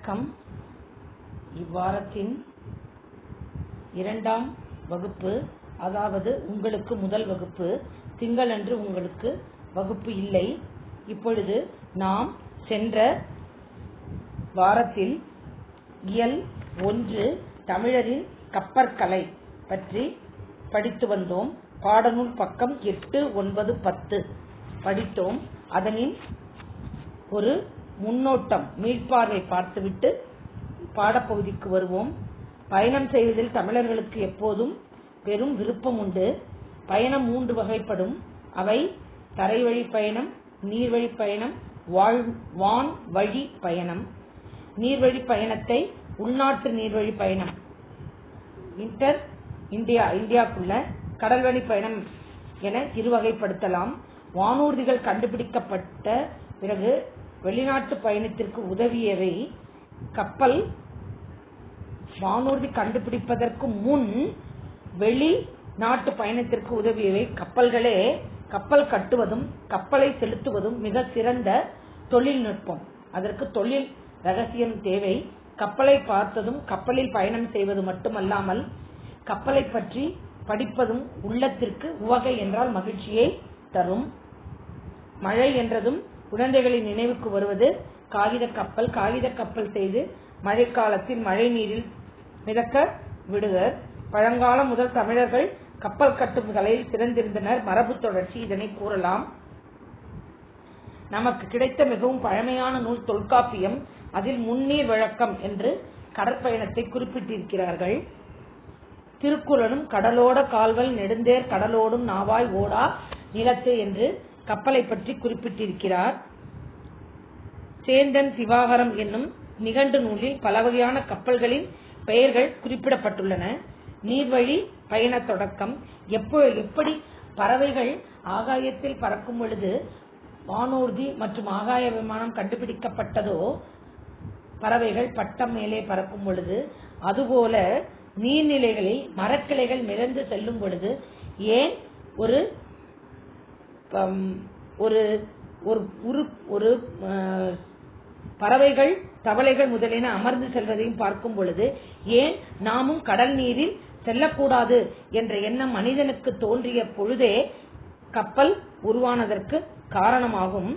வணக்கம். இவ்வாரத்தின் 2ஆம் வகுப்பு, அதாவது உங்களுக்கு முதல் வகுப்பு. திங்களன்று உங்களுக்கு வகுப்பு இல்லை. இப்பொழுது நாம் சென்ற வாரத்தில் இயல் 1 தமிழரின் கப்பற்கலை பற்றி படித்து வந்தோம். பாடநூல் பக்கம் 8, 9, 10 படித்தோம். அதனின் ஒரு முன்னோட்டம் மீள்பார்வை பார்த்துவிட்டு பாடப்பகுதிக்கு வருவோம். பயணம் செய்வதில் தமிழர்களுக்கு எப்போதும் பெரும் விருப்பம் உண்டு. பயணம் 3 வகைப்படும். அவை தரைவழி பயணம், நீர்வழி பயணம், வான்வழி பயணம். நீர்வழி பயணத்தை உள்நாட்டு நீர்வழி பயணம், இந்தியாக்குள்ள கடல்வழி பயணம் என இருவகைப்படுத்தலாம். வானூர்திகள் கண்டுபிடிக்கப்பட்ட பிறகு வெளிநாட்டு பயணத்திற்கு உதவியவை கப்பல். வானூர்தி கண்டுபிடிப்பதற்கு முன் வெளிநாட்டு பயணத்திற்கு உதவியவை கப்பல்களே. கப்பல் கட்டுவதும் கப்பலை செலுத்துவதும் மிக சிறந்த தொழில்நுட்பம். அதற்கு தொழில் ரகசியம் தேவை. கப்பலை பார்த்ததும் கப்பலில் பயணம் செய்வது மட்டுமல்லாமல் கப்பலை பற்றி படிப்பதும் உள்ளத்திற்கு உவகை என்றால் மகிழ்ச்சியை தரும். மழை என்றதும் குழந்தைகளின் நினைவுக்கு வருவது காகித கப்பல். காகித கப்பல் செய்து மழைக்காலத்தில் மழை நீரில் மிதக்க விடுவர். பழங்காலம் முதல் தமிழர்கள் கப்பல் கட்டும் கலையில் சிறந்திருந்தனர். மரபு தொடர்ச்சி இதனை கூறலாம். நமக்கு கிடைத்த மிகவும் பழமையான நூல் தொல்காப்பியம். அதில் முன்னீர் வழக்கம் என்று கடற்பயணத்தை குறிப்பிட்டிருக்கிறார்கள். திருக்குறளும் கடலோட கால்வல் நெடுந்தேர் கடலோடும் நாவாய் ஓடா நிலத்து என்று கப்பலை பற்றி குறிப்பிட்டிருக்கிறார். சேந்தன் சிவாகரம் என்னும் நிகண்டு நூலில் பல வகையான கப்பல்களின் பெயர்கள் குறிப்பிடப்பட்டுள்ளன. நீர்வழி பயண தொடக்கம். எப்படி பறவைகள் ஆகாயத்தில் பறக்கும் பொழுது வானூர்தி மற்றும் ஆகாய விமானம் கண்டுபிடிக்கப்பட்டதோ, பறவைகள் பட்டம் மேலே பறக்கும் பொழுது, அதுபோல நீர்நிலைகளில் மரக்கிளைகள் மிதந்து செல்லும் பொழுது ஏன் ஒரு பறவைகள் தவளைகள் முதலின அமர்ந்து செல்வதையும் பார்க்கும் பொழுது ஏன் நாமும் கடல் நீரில் செல்லக்கூடாது என்ற எண்ணம் மனிதனுக்கு தோன்றிய பொழுதே கப்பல் உருவானதற்கு காரணமாகும்.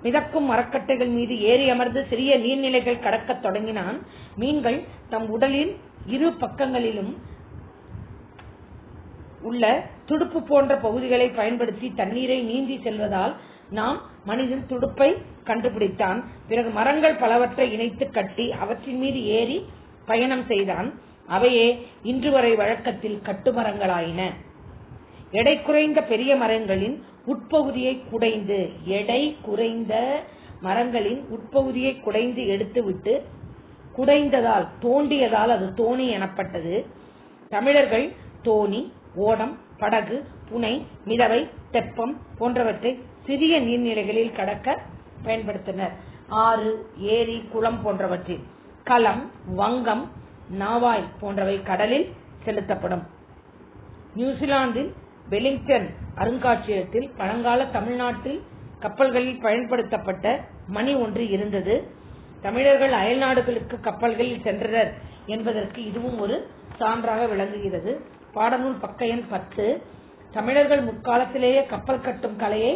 மிதக்கும் மரக்கட்டைகள் மீது ஏறி அமர்ந்து சிறிய நீர்நிலைகள் கடக்க தொடங்கினான். மீன்கள் தம் உடலின் இரு பக்கங்களிலும் உள்ள துடுப்பு போன்ற பகுதிகளை பயன்படுத்தி தண்ணீரை நீந்தி செல்வதால் நாம் மனிதன் துடுப்பை கண்டுபிடித்தான். பிறகு மரங்கள் பலவற்றை இணைத்து கட்டி அவற்றின் மீது ஏறி பயணம் செய்தான். அவையே இன்று வரை வழக்கத்தில் கட்டுமரங்களாயின. எடை குறைந்த பெரிய மரங்களின் உட்பகுதியை குடைந்து எடுத்துவிட்டு குடைந்ததால் தோண்டியதால் அது தோணி எனப்பட்டது. தமிழர்கள் தோணி, ஓடம், படகு, புனை, மிதவை, தெப்பம் போன்றவற்றை சிறிய நீர்நிலைகளில் கடக்க பயன்படுத்தினர். ஆறு, ஏரி, குளம் போன்றவற்றில். களம், வங்கம், நாவாய் போன்றவை கடலில் செலுத்தப்படும். நியூசிலாந்தில் வெலிங்டன் அருங்காட்சியகத்தில் பழங்கால தமிழ்நாட்டில் கப்பல்களில் பயன்படுத்தப்பட்ட மணி ஒன்று இருந்தது. தமிழர்கள் அயல் நாடுகளுக்கு கப்பல்களில் சென்றனர் என்பதற்கு இதுவும் ஒரு சான்றாக விளங்குகிறது. பாடநூல் பக்க எண் 10. தமிழர்கள் முற்காலத்திலேயே கப்பல் கட்டும் கலையை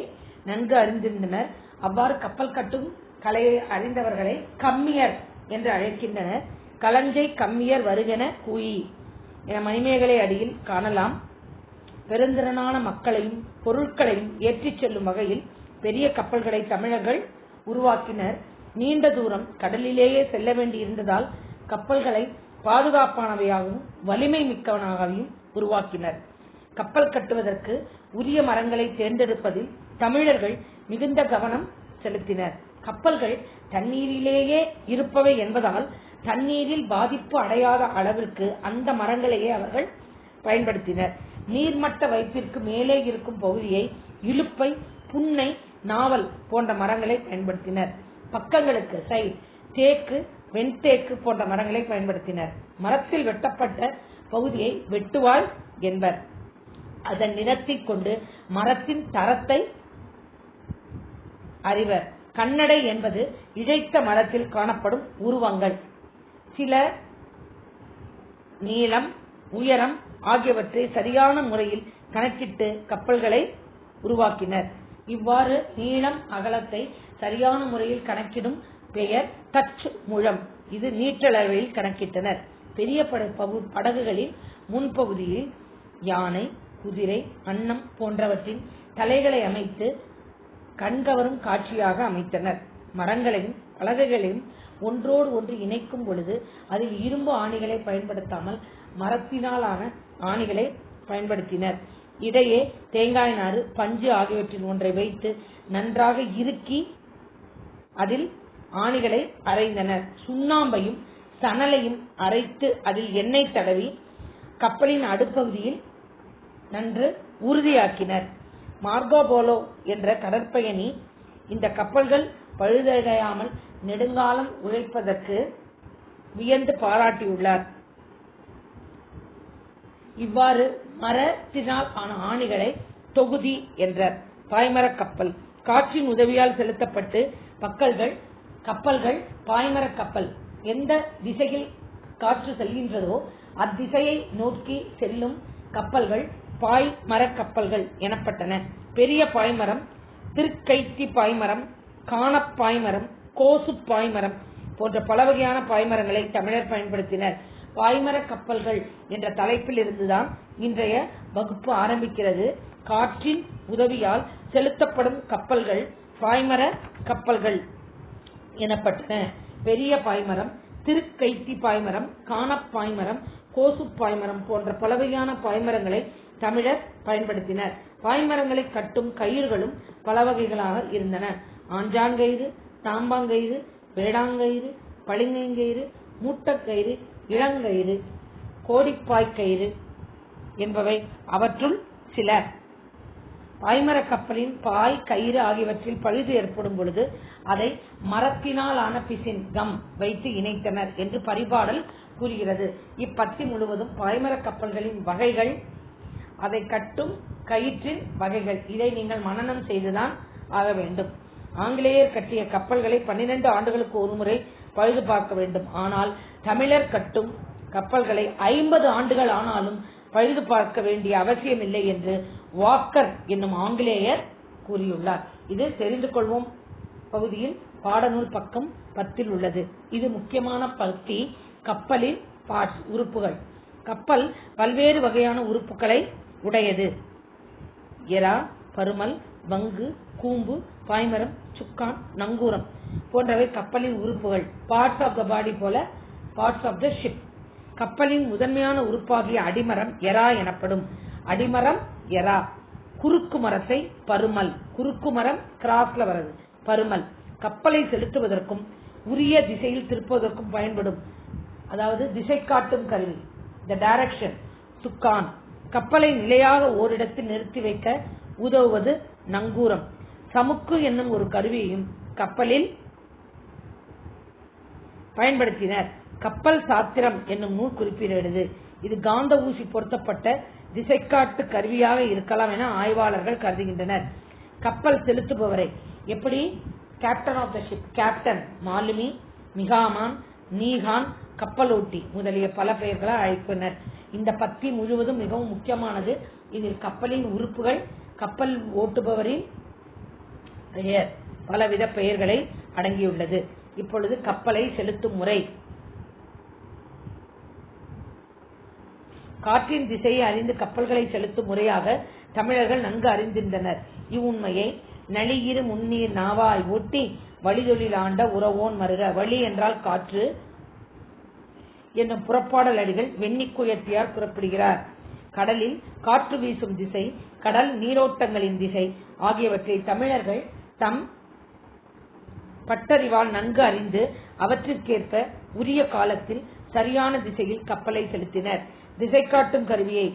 நன்கு அறிந்திருந்தனர். அவ்வாறு கப்பல் கட்டும் கலையை அறிந்தவர்களை கம்மியர் என்று அழைக்கின்றனர். களஞ்சை கம்மியர் வருகென கூயி என மணிமேகலை அடியில் காணலாம். பெருந்திறனான மக்களையும் பொருட்களையும் ஏற்றிச் செல்லும் வகையில் பெரிய கப்பல்களை தமிழர்கள் உருவாக்கினர். நீண்ட தூரம் கடலிலேயே செல்ல வேண்டியிருந்ததால் கப்பல்களை பாதுகாப்பானவையாகவும் வலிமை மிக்கவனாகவும் உருவாக்கினர். கப்பல் கட்டுவதற்கு உரிய மரங்களை தேர்ந்தெடுப்பதில் தமிழர்கள் மிகுந்த கவனம் செலுத்தினர். கப்பல்கள் தண்ணீரிலேயே இருப்பவை என்பதால் தண்ணீரில் பாதிப்பு அடையாத அளவிற்கு அந்த மரங்களையே அவர்கள் பயன்படுத்தினர். நீர்மட்ட வைப்பிற்கு மேலே இருக்கும் பகுதியை இலுப்பை, புன்னை, நாவல் போன்ற மரங்களை பயன்படுத்தினர். பக்கங்களுக்கு சைடு, தேக்கு, வெண்தேக்கு போன்ற மரங்களை பயன்படுத்தினர். மரத்தில் வெட்டப்பட்ட பகுதியை வெட்டுவாள் என்பர். அதன் நிறத்தை கொண்டு மரத்தின் தரத்தை அறிவர். கண்ணடை என்பது இழைத்த மரத்தில் காணப்படும் உருவங்கள். சில நீளம், உயரம் ஆகியவற்றை சரியான முறையில் கணக்கிட்டு கப்பல்களை உருவாக்கினர். இவ்வாறு நீளம், அகலத்தை சரியான முறையில் கணக்கிடும் பெயர் தச் முழம். இது நீற்றளவில் கணக்கிட்டனர். பெரிய படகுகளின் முன்பகுதியில் யானை, குதிரை, அன்னம் போன்றவற்றின் தலைகளை அமைத்து கண்கவரும் காட்சியாக அமைத்தனர். மரங்களையும் பலகைகளையும் ஒன்றோடு ஒன்று இணைக்கும் பொழுது அதில் இரும்பு ஆணிகளை பயன்படுத்தாமல் மரத்தினாலான ஆணிகளை பயன்படுத்தினர். இடையே தேங்காய் நாறு, பஞ்சு ஆகியவற்றின் ஒன்றை வைத்து நன்றாக இறுக்கி அதில் ஆணிகளை அரைந்தனர். சுண்ணாம்பையும் சணலையும் அரைத்து அதில் எண்ணெய் தடவி கப்பலின் அடுப்பகுதியில் நன்று உறுதியாக்கினர். மார்கோபோலோ என்ற கடற்பயணி இந்த கப்பல்கள் பழுதடையாமல் நெடுங்காலம் உழைப்பதற்கு வியந்து பாராட்டியுள்ளார். இவ்வாறு மரத்தினால் ஆன ஆணிகளை தொகுதி என்றார். பாய்மரக் கப்பல் காற்றின் உதவியால் செலுத்தப்பட்டு கப்பல்கள் பாய்மரக் கப்பல். எந்த திசையில் காற்று செல்கின்றதோ அத்திசையை நோக்கி செல்லும் கப்பல்கள் பாய்மரக் கப்பல்கள் எனப்பட்டன. பெரிய பாய்மரம், திருக்கைத்தி பாய்மரம், காணப் பாய்மரம், கோசு பாய்மரம் போன்ற பல வகையான பாய்மரங்களை தமிழர் பயன்படுத்தினர். பாய்மரக் கப்பல்கள் என்ற தலைப்பில் இருந்துதான் இன்றைய வகுப்பு ஆரம்பிக்கிறது. காற்றின் உதவியால் செலுத்தப்படும் கப்பல்கள் பாய்மர கப்பல்கள் எனப்பட்டன. பெரிய பாய்மரம், திருக்கைத்தி பாய்மரம், காணப் பாய்மரம், கோசு பாய்மரம் போன்ற பல வகையான பாய்மரங்களை தமிழர் பயன்படுத்தினர். பாய்மரங்களை கட்டும் கயிறுகளும் பல வகைகளாக இருந்தன. ஆஞ்சாங்கயிறு, தாம்பாங்கயிறு, வேடாங்கயிறு, பளிங்கயிறு, மூட்டக்கயிறு, இளங்கயிறு, கோடிப்பாய்க்கயிறு என்பவை அவற்றுள் சில. பாய்மரக் கப்பலின் பாய், கயிறு ஆகியவற்றில் பழுது ஏற்படும் பொழுது அதை மரத்தினால் ஆன பிசின் கம் வைத்து இணைத்தனர் என்று பரிபாடல் கூறுகிறது. இப்பத்தி முழுவதும் பாய்மரக் கப்பல்களின் வகைகள், அதை கட்டும் கயிற்றின் வகைகள். இதை நீங்கள் மனனம் செய்துதான் ஆக வேண்டும். ஆங்கிலேயர் கட்டிய கப்பல்களை 12 ஆண்டுகளுக்கு ஒருமுறை பழுது பார்க்க வேண்டும். ஆனால் தமிழர் கட்டும் கப்பல்களை 50 ஆண்டுகள் ஆனாலும் பழுது பார்க்க வேண்டிய அவசியமில்லை என்று வாக்கர் என்னும் ஆங்கிலேயர் கூறியுள்ளார். இது தெரிந்து கொள்வோம் பகுதியில் பாடநூல் பக்கம் 10 உள்ளது. இது முக்கியமான பகுதி. கப்பலின் பார்ட்ஸ், உறுப்புகள். கப்பல் பல்வேறு வகையான உறுப்புகளை உடையது. எரா, பருமல், வங்கு, கூம்பு, பாய்மரம், சுக்கான், நங்கூரம் போன்றவை கப்பலின் உறுப்புகள். பார்ட்ஸ் ஆஃப் த பாடி போல பார்ட்ஸ் ஆஃப் த ஷிப். கப்பலின் முதன்மையான உறுப்பாகிய அடிமரம் எரா எனப்படும். அடிமரம் எரா. குறுக்கு மரத்தை பருமல். குறுக்கு மரம் கிராஸ்ல வருது, பருமல். கப்பலை செலுத்துவதற்கும் உரிய திசையில் திருப்புவதற்கும் பயன்படும், அதாவது திசை காட்டும் கருவி, த டைரக்ஷன், சுக்கான். கப்பலை நிலையாக ஓரிடத்தில் நிறுத்தி வைக்க உதவுவது நங்கூரம். சமுக்கு என்னும் ஒரு கருவியையும் கப்பலில் பயன்படுத்தினர். கப்பல் சாத்திரம் என்னும் நூல் குறிப்பிடுகிறது. இது காந்த ஊசி பொருத்தப்பட்ட திசைக்காட்டு கருவியாக இருக்கலாம் என ஆய்வாளர்கள் கருதுகின்றனர். கப்பல் செலுத்துபவரை எப்படி captain of the ship, captain, மாலுமி, மிகாமான், நீகான், கப்பலோட்டி முதலிய பல பெயர்களால் அழைப்பனர். இந்த பத்தி முழுவதும் மிகவும் முக்கியமானது. இதில் கப்பலின் உறுப்புகள், கப்பல் ஓட்டுபவரின் பெயர், பலவித பெயர்களை அடங்கியுள்ளது. இப்பொழுது கப்பலை செலுத்தும் முறை. காற்றின் திசையை அறிந்து கப்பல்களை செலுத்தும் முறையாக தமிழர்கள் நன்கு அறிந்திருந்தனர். இவ்வுண்மையை நளியிரு முன்னீர் நாவாய் ஒட்டி வழிதொழில் ஆண்ட உறவோன் மருக. வழி என்றால் காற்று என்னும் புறப்பாடல் அடிகள் வெண்ணிக்குயர்த்தியார் குறிப்பிடுகிறார். கடலில் காற்று வீசும் திசை, கடல் நீரோட்டங்களின் திசை ஆகியவற்றை தமிழர்கள் தம் பட்டறிவால் நன்கு அறிந்து அவற்றிற்கேற்ப உரிய காலத்தில் சரியான திசையில் கப்பலை செலுத்தினர். திசை காட்டும் கருவியை,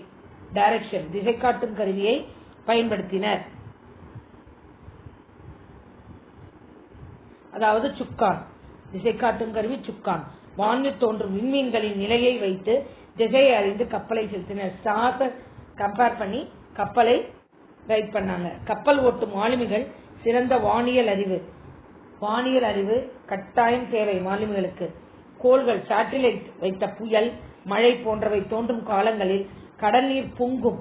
டைரக்ஷன், திசை காட்டும் கருவியை பயன்படுத்தினர். அதாவது சுக்கான், திசை காட்டும் கருவி சுக்கான். வானில் தோன்றும் விண்மீன்களின் நிலையை வைத்து திசையை அறிந்து கப்பலை செலுத்தினர். ஸ்டார்ஸை கம்பேர் பண்ணி கப்பலை ரைட் பண்ணாங்க. கப்பல் ஓட்டும் மாலுமிகள் சிறந்த வானியல் அறிவு வானியல் அறிவு கட்டாயம் தேவை மாலுமிகளுக்கு. கோள்கள் சேட்டிலைட் வைத்த புயல் மழை போன்றவை தோன்றும் காலங்களில் கடல் நீர் பொங்கும்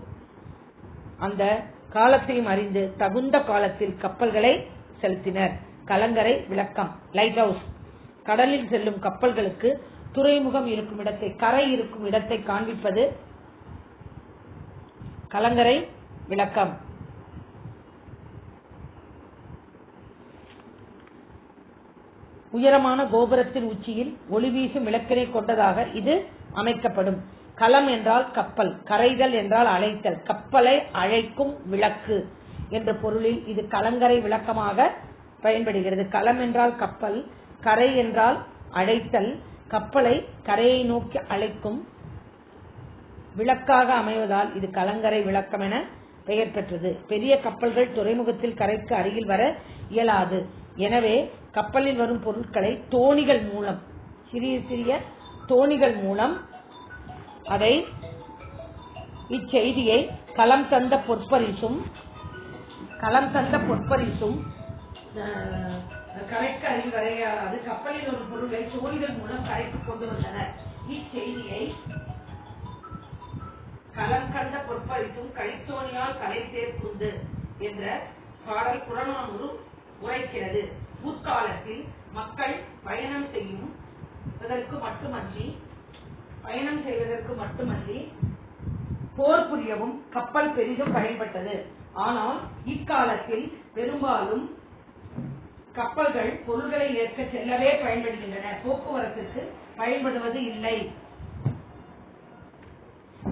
அந்த காலத்தையும் அறிந்து தகுந்த காலத்தில் கப்பல்களை செலுத்தினர். கலங்கரை விளக்கம் லைட் ஹவுஸ். கடலில் செல்லும் கப்பல்களுக்கு துறைமுகம் இருக்கும் இடத்தை கரை இருக்கும் இடத்தை காண்பிப்பது கலங்கரை விளக்கம். உயரமான கோபுரத்தின் உச்சியில் ஒளி வீசும் விளக்கினை கொண்டதாக இது அமைக்கப்படும். களம் என்றால் கப்பல், கரைதல் என்றால் அழைத்தல், கப்பலை அழைக்கும் விளக்கு என்ற பொருளில் இது கலங்கரை விளக்கமாக பயன்படுகிறது. களம் என்றால் கப்பல், கரை என்றால் அழைத்தல், கப்பலை கரையை நோக்கி அழைக்கும் விளக்காக அமைவதால் இது கலங்கரை விளக்கம் என பெயர் பெற்றது. பெரிய கப்பல்கள் துறைமுகத்தில் கரைக்கு அருகில் வர இயலாது. எனவே கப்பலில் வரும் பொருட்களை தோணிகள் மூலம், சிறிய சிறிய தோணிகள் மூலம் அதை இச்செய்தியை களம் தந்த பொற்பரிசும் கரைக்கு அருகில் வர இயலாது. கப்பலில் வரும் பொருட்களை தோணிகள் மூலம் கரைக்கு கொண்டு வந்தனர். இச்செய்தியை களம் கண்ட பொற்பரிசும் கழித்தோணியால் கரை சேர்க்குந்து என்ற பாடல் புறநானூறு உரைக்கிறது. முற்காலத்தில் மக்கள் பயணம் செய்வதற்கு மட்டுமன்றி போர் புரியவும் கப்பல் பெரிதும் பயன்பட்டது. ஆனால் இக்காலத்தில் பெரும்பாலும் கப்பல்கள் பொருள்களை ஏற்க செல்லவே பயன்படுகின்றன, போக்குவரத்திற்கு பயன்படுவது இல்லை.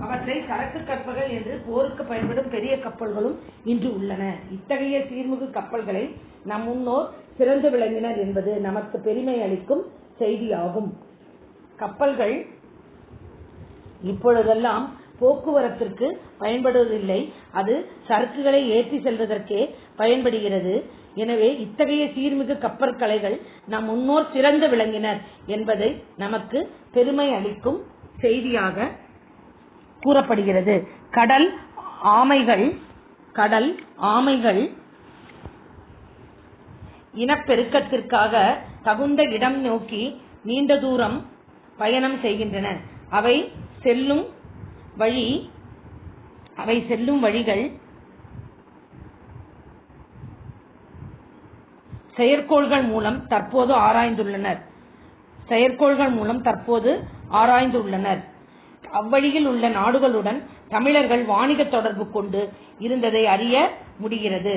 அவற்றை சரக்கு கப்பல்கள் என்று போருக்கு பயன்படும் பெரிய கப்பல்களும் இன்று உள்ளன. இத்தகைய சீர்மிகு கப்பல்களை நம் முன்னோர் சிறந்து விளங்கினர் என்பது நமக்கு பெருமை அளிக்கும் செய்தியாகும். கப்பல்கள் இப்பொழுதெல்லாம் போக்குவரத்திற்கு பயன்படுவதில்லை, அது சரக்குகளை ஏற்றி செல்வதற்கே பயன்படுகிறது. எனவே இத்தகைய சீர்மிகு கப்பல் கலைகள் நம் முன்னோர் சிறந்து விளங்கினர் என்பதை நமக்கு பெருமை அளிக்கும் செய்தியாக கூறப்படுகிறது. கடல் ஆமைகள் இனப்பெருக்கத்திற்காக தகுந்த இடம் நோக்கி நீண்ட தூரம் பயணம் செய்கின்றன. அவை செல்லும் வழிகள் செயற்கோள்கள் மூலம் தற்போது ஆராய்ந்துள்ளனர். அவ்வழியில் உள்ள நாடுகளுடன் தமிழர்கள் வாணிக தொடர்பு கொண்டு இருந்ததை அறிய முடிகிறது.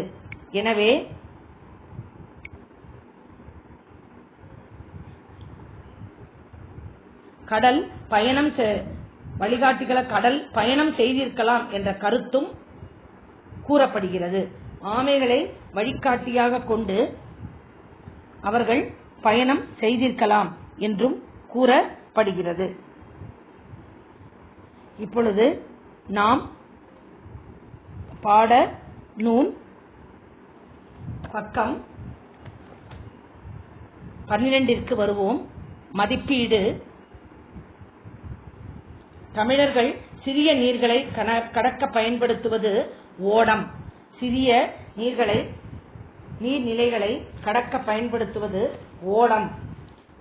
எனவே கடல் பயணம் செய்திருக்கலாம் என்ற கருத்தும் கூறப்படுகிறது. ஆமைகளை வழிகாட்டியாக கொண்டு அவர்கள் பயணம் செய்திருக்கலாம் என்றும் கூறப்படுகிறது. இப்பொழுது நாம் பாட நூல் பக்கம் 12 வருவோம். மதிப்பீடு. தமிழர்கள் சிறிய நீர்களை கடக்க பயன்படுத்துவது ஓடம். சிறிய நீர்நிலைகளை கடக்க பயன்படுத்துவது ஓடம்.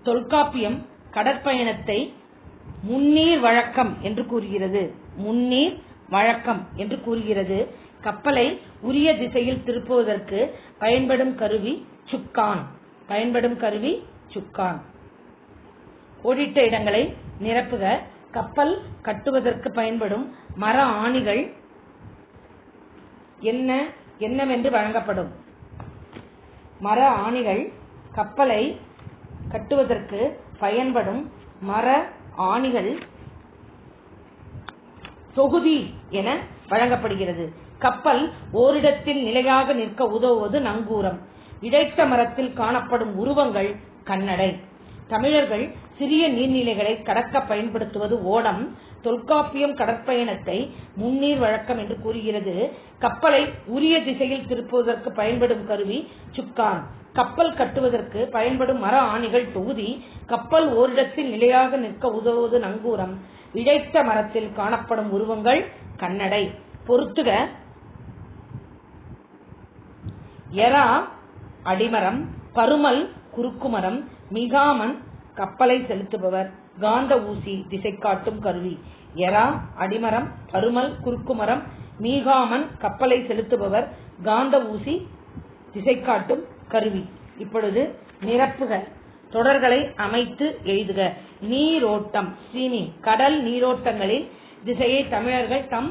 தொல்காப்பியம் கடற்பயணத்தை முன்னீர் வழக்கம் என்று கூறுகிறது. கப்பலை உரிய திசையில் திருப்புவதற்கு பயன்படும் கருவி சுக்கான். கோடிட்ட இடங்களை நிரப்புக. கப்பல் கட்டுவதற்கு பயன்படும் மர ஆணிகள் என்னவென்று வழங்கப்படும். மர ஆணிகள் கப்பலை கட்டுவதற்கு பயன்படும் மர ஆணிகள் தொகுதி என வழங்கப்படுகிறது. கப்பல் ஓரிடத்தில் நிலையாக நிற்க உதவுவது நங்கூரம். இடைத்த மரத்தில் காணப்படும் உருவங்கள் கண்ணடை. தமிழர்கள் சிறிய நீர்நிலைகளை கடக்க பயன்படுத்துவது ஓடம். தொல்காப்பியம் கடற்பயணத்தை முன்னீர் வழக்கம் என்று கூறுகிறது. கப்பலை உரிய திசையில் திருப்புவதற்கு பயன்படும் கருவி சுக்கான். கப்பல் கட்டுவதற்கு பயன்படும் மர ஆணிகள் தொகுதி. கப்பல் ஓரிடத்தில் நிலையாக நிற்க உதவுவது நங்கூரம். இடைத்த மரத்தில் காணப்படும் உருவங்கள் கண்ணடை. பொறுத்துக. எறா அடிமரம், பருமல் குறுக்குமரம், மிகாமன் கப்பலை செலுத்துபவர், காந்த ஊசி திசை காட்டும் கருவி. எரா, அடிமரம், பருமல், குறுக்குமரம், மீகாமன் கப்பலை செலுத்துபவர், காந்த ஊசி திசை காட்டும் கருவி. இப்பொழுது நிரப்புக. தொடர்களை அமைத்து எழுதுக. நீரோட்டம், ஸ்ட்ரீமிங், கடல் நீரோட்டங்களின் திசையை தமிழர்கள் தம்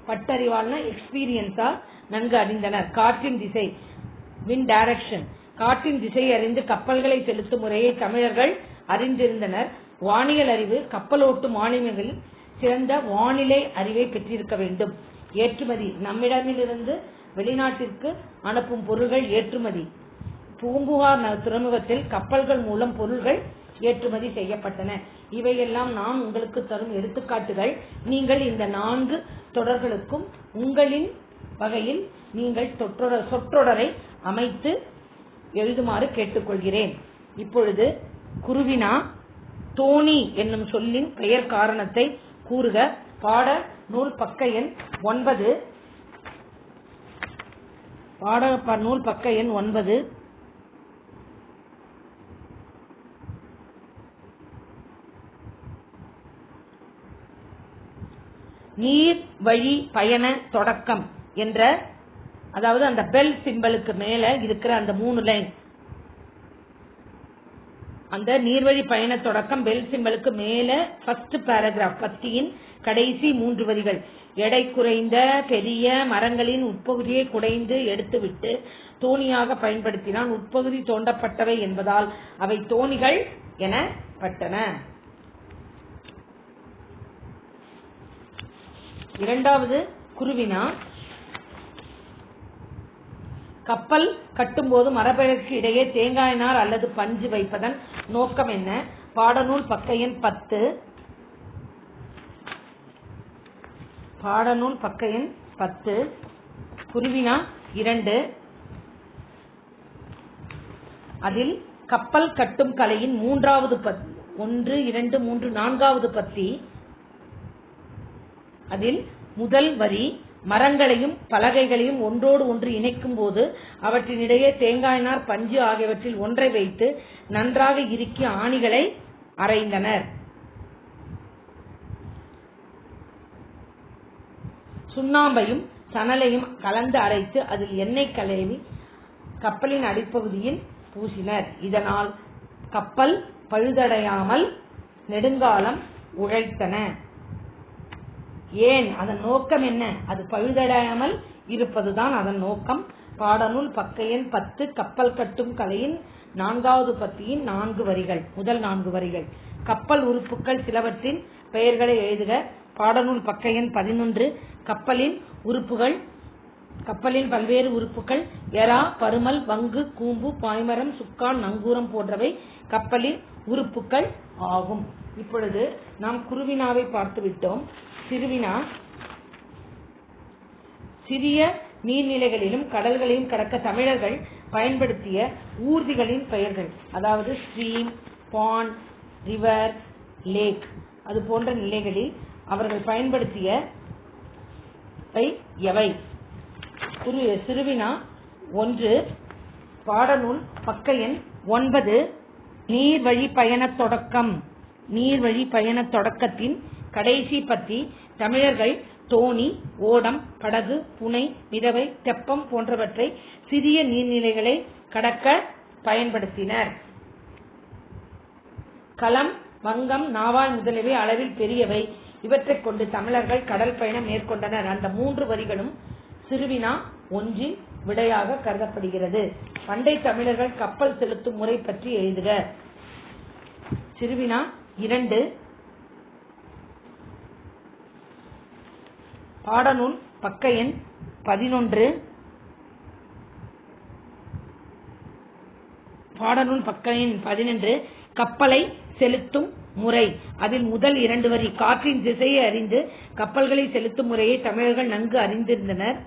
பட்டறிவால்னா எக்ஸ்பீரியன்ஸா நன்கு அறிந்தனர். காற்றின் திசை, விண்ட் டைரக்ஷன், காற்றின் திசையை அறிந்து கப்பல்களை செலுத்தும் முறையை தமிழர்கள் அறிந்திருந்தனர். வானியல் அறிவு, கப்பலோட்டும் மாநிலங்களில் சிறந்த வானிலை அறிவை பெற்றிருக்க வேண்டும். ஏற்றுமதி, நம்மிடமிருந்து வெளிநாட்டிற்கு அனுப்பும் பொருள்கள் ஏற்றுமதி. பூம்புகார் துறைமுகத்தில் கப்பல்கள் மூலம் பொருள்கள் ஏற்றுமதி செய்யப்பட்டன. இவையெல்லாம் நான் உங்களுக்கு தரும் எடுத்துக்காட்டுகள். நீங்கள் இந்த 4 தொடர்களுக்கும் உங்களின் வகையில் நீங்கள் சொற்றொடரை அமைத்து எழுதுமாறு கேட்டுக்கொள்கிறேன். இப்பொழுது குருவினா, தோணி என்னும் சொல்லின் பெயர் காரணத்தை கூறுக. பாட நூல் பக்க எண் 9. நூல் பக்க எண் 9. நீர் வழி பயண தொடக்கம் என்ற, அதாவது அந்த பெல் சிம்பலுக்கு மேல இருக்கிற அந்த 3 லைன், அந்த நீர்வழி பயண தொடக்கம் பெல் சிம்பலுக்கு மேல ஃபர்ஸ்ட் பேராகிராஃப் பத்தியின் கடைசி 3 வரிகள். எடை குறைந்த பெரிய மரங்களின் உட்பகுதியை குடைந்து எடுத்துவிட்டு தோணியாக பயன்படுத்தினான். உட்பகுதி தோண்டப்பட்டவை என்பதால் அவை தோணிகள் எனப்பட்டன. இரண்டாவது குருவினா, கப்பல் கட்டும்போது மரபெயருக்கு இடையே தேங்காய் நார் அல்லது பஞ்சு வைப்பதன் நோக்கம் என்ன? பாடநூல் பக்க எண் 10. பாடநூல் பக்க எண் 10. குருவினா 2. அதில் கப்பல் கட்டும் கலையின் 3வது 1, 2, 3, 4வது பத்தி. அதில் முதல் வரி, மரங்களையும் பலகைகளையும் ஒன்றோடு ஒன்று இணைக்கும் போது அவற்றினிடையே தேங்காய் நார், பஞ்சு ஆகியவற்றில் ஒன்றை வைத்து நன்றாக இறுக்கி ஆணிகளை அறைந்தனர். சுண்ணாம்பையும் சணலையும் கலந்து அரைத்து அதில் எண்ணெய் கலவி கப்பலின் அடிப்பகுதியில் பூசினர். இதனால் கப்பல் பழுதடையாமல் நெடுங்காலம் உழைத்தன. ஏன்? அதன் நோக்கம் என்ன? அது பழுதடையாமல் இருப்பதுதான் அதன் நோக்கம். பாடநூல் பக்க எண் 10. கப்பல் கட்டும் கலையின் 4வது பத்தியின் 4 வரிகள். முதல் 4 வரிகள். கப்பல் உறுப்புகள் சிலவற்றின் பெயர்களை எழுதுக. பாடநூல் பக்க எண் 11. கப்பலின் உறுப்புகள், கப்பலின் பல்வேறு உறுப்புகள் எரா, பருமல், வங்கு, கூம்பு, பாய்மரம், சுக்கான், நங்கூரம் போன்றவை கப்பலின் உறுப்புகள் ஆகும். இப்பொழுது நாம் குருவினாவை பார்த்து விட்டோம். சிறுவினா, சிறிய நீர்நிலைகளிலும் கடல்களையும் கடக்க தமிழர்கள் பயன்படுத்திய ஊர்திகளின் பெயர்கள், அதாவது ஸ்ட்ரீம், பாண்ட், ரிவர், லேக், அது போன்ற நிலைகளில் அவர்கள் பயன்படுத்திய எவை? சிறுவினா 1. பாடநூல் பக்க எண் 9. நீர்வழி பயண தொடக்கம். நீர்வழி பயண தொடக்கத்தின் கடைசி பத்தி. தமிழர்கள் தோணி, ஓடம், படகு, புனை, மிதவை, தெப்பம் போன்றவற்றை சிறிய நீர்நிலைகளை கடக்க பயன்படுத்தினர். களம், வங்கம், நாவாய் முதலியவை அளவில் பெரியவை. இவற்றைக் கொண்டு தமிழர்கள் கடல் பயணம் மேற்கொண்டனர். அந்த 3 வரிகளும் சிறுவினா 1 விடையாக கருதப்படுகிறது. பண்டை தமிழர்கள் கப்பல் செலுத்தும் முறை பற்றி எழுதுக. சிறுவினா 2. பாடநூல் பக்க எண் 11. பாடநூல் பக்க எண் 11. கப்பலை செலுத்தும் முறை. அதில் முதல் 2 வரி, காற்றின் திசையை அறிந்து கப்பல்களை செலுத்தும் முறையை தமிழர்கள் நன்கு அறிந்திருந்தனர்.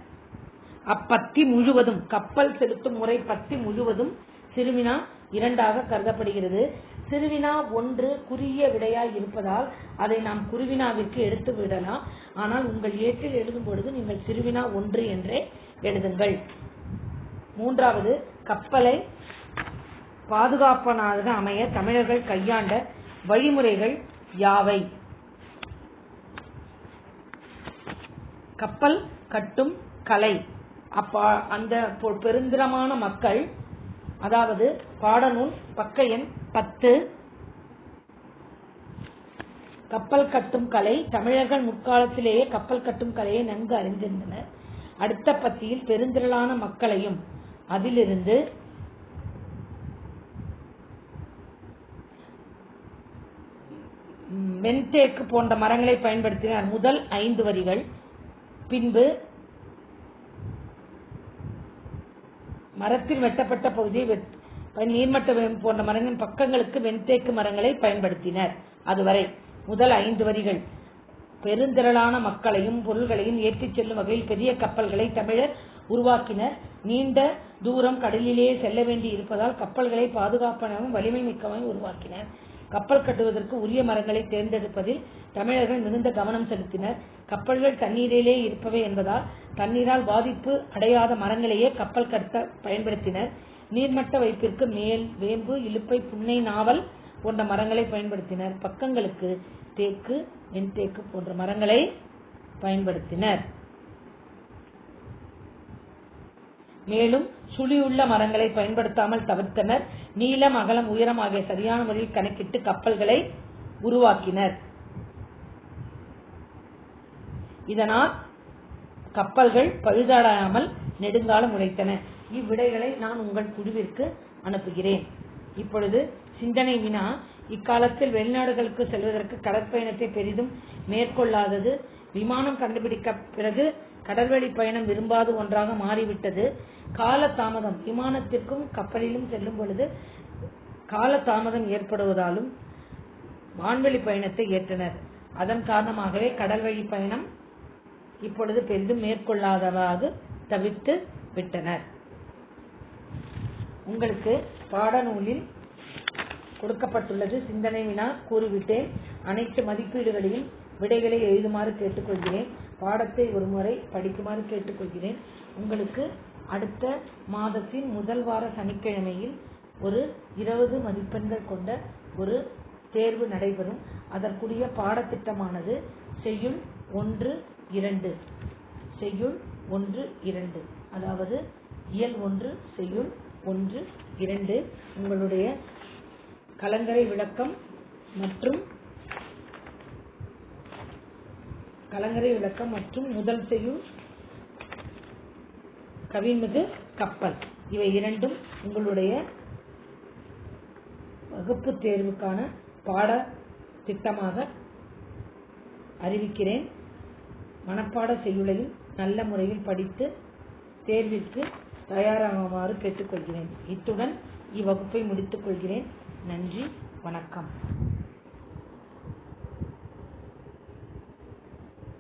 அப்பத்தி முழுவதும், கப்பல் செலுத்தும் முறை பத்தி முழுவதும் சிறுவினா 2ஆக கருதப்படுகிறது. சிறுவினா 1 குறுகிய விடையாய் இருப்பதால் அதை நாம் குருவினாவிற்கு எடுத்து விடலாம். ஆனால் உங்கள் ஏட்டில் எழுதும் பொழுது நீங்கள் சிறுவினா 1 என்றே எழுதுங்கள். 3வது, கப்பலை பாதுகாப்பானதாக அமைய தமிழர்கள் கையாண்ட வழிமுறைகள் யாவை? கப்பல் கட்டும் கலை. அந்த பெருந்திரமான மக்கள், அதாவது பாடநூல் பக்க எண் 10. கப்பல் கட்டும் கலை. தமிழர்கள் முற்காலத்திலேயே கப்பல் கட்டும் கலையை நன்கு அறிந்திருந்தனர். அடுத்த பத்தியில் பெருந்திரளான மக்களையும் அதிலிருந்து வெண்தேக்கு போன்ற மரங்களை பயன்படுத்தினார். முதல் 5 வரிகள். பின்பு மரத்தில் வெட்டப்பட்ட பகுதியை நீர்மட்ட போன்ற மரங்களின் பக்கங்களுக்கு வெண்தேக்கு மரங்களை பயன்படுத்தினர். அதுவரை முதல் 5 வரிகள். பெருந்திரளான மக்களையும் பொருள்களையும் ஏற்றிச் செல்லும் வகையில் பெரிய கப்பல்களை தமிழர் உருவாக்கினர். நீண்ட தூரம் கடலிலேயே செல்ல வேண்டி இருப்பதால் கப்பல்களை பாதுகாப்பாகவும் வலிமை மிக்கவையும் உருவாக்கினர். கப்பல் கட்டுவதற்கு உரிய மரங்களை தேர்ந்தெடுப்பதில் தமிழர்கள் மிகுந்த கவனம் செலுத்தினர். கப்பல்கள் தண்ணீரிலே இருப்பவை என்பதால் தண்ணீரால் பாதிப்பு அடையாத மரங்களையே கப்பல் கட்ட பயன்படுத்தினர். நீர்மட்ட வைப்பிற்கு மேல், வேம்பு, இலுப்பை, புன்னை, நாவல் போன்ற மரங்களை பயன்படுத்தினர். பக்கங்களுக்கு தேக்கு, வெண்தேக்கு போன்ற மரங்களை பயன்படுத்தினர். மேலும் சுழியுள்ள மரங்களை பயன்படுத்தாமல் தவிர்த்தனர். நீளம், அகலம், உயரம் ஆகிய சரியான முறையில் கணக்கிட்டு கப்பல்களை உருவாக்கினர். இதனால் கப்பல்கள் பழுதடையாமல் நெடுங்காலம் உழைத்தன. இவ்விடைகளை நான் உங்கள் குழுவிற்கு அனுப்புகிறேன். இப்பொழுது சிந்தனை வினா. இக்காலத்தில் வெளிநாடுகளுக்கு செல்வதற்கு கடற்பயணத்தை பெரிதும் மேற்கொள்ளாதது விமானம் கண்டுபிடிக்க பிறகு கடல்வழி பயணம் விரும்பாத ஒன்றாக மாறிவிட்டது. கால தாமதம். விமானத்திற்கும் கப்பலிலும் செல்லும் பொழுது கால தாமதம் ஏற்படுவதாலும் வான்வெளி பயணத்தை ஏற்றனர். அதன் காரணமாகவே கடல்வழி பயணம் இப்பொழுது பெரிதும் மேற்கொள்ளாதவாறு தவிர்த்து விட்டனர். உங்களுக்கு பாடநூலில் கொடுக்கப்பட்டுள்ளது. சிந்தனை வினா கூறிவிட்டேன். அனைத்து மதிப்பீடுகளையும் விடைகளை எழுதுமாறு கேட்டுக்கொள்கிறேன். பாடத்தை ஒருமுறை படிக்குமாறு கேட்டுக்கொள்கிறேன். உங்களுக்கு அடுத்த மாதத்தின் முதல் வார சனிக்கிழமையில் ஒரு 20 மதிப்பெண்கள் கொண்ட ஒரு தேர்வு நடைபெறும். அதற்குரிய பாடத்திட்டமானது செய்யுள் 1-2. செய்யுள் 1-2, அதாவது இயல் 1 செய்யுள் 1-2 உங்களுடைய கலங்கரை விளக்கம் மற்றும் முதல் செய்யுள் கவின்மிகு கப்பல், இவை இரண்டும் உங்களுடைய வகுப்பு தேர்வுக்கான பாட திட்டமாக அறிவிக்கிறேன். மனப்பாட செய்யுளையும் நல்ல முறையில் படித்து தேர்விற்கு தயாராகுமாறு கேட்டுக்கொள்கிறேன். இத்துடன் இவ்வகுப்பை முடித்துக் கொள்கிறேன். நன்றி, வணக்கம்.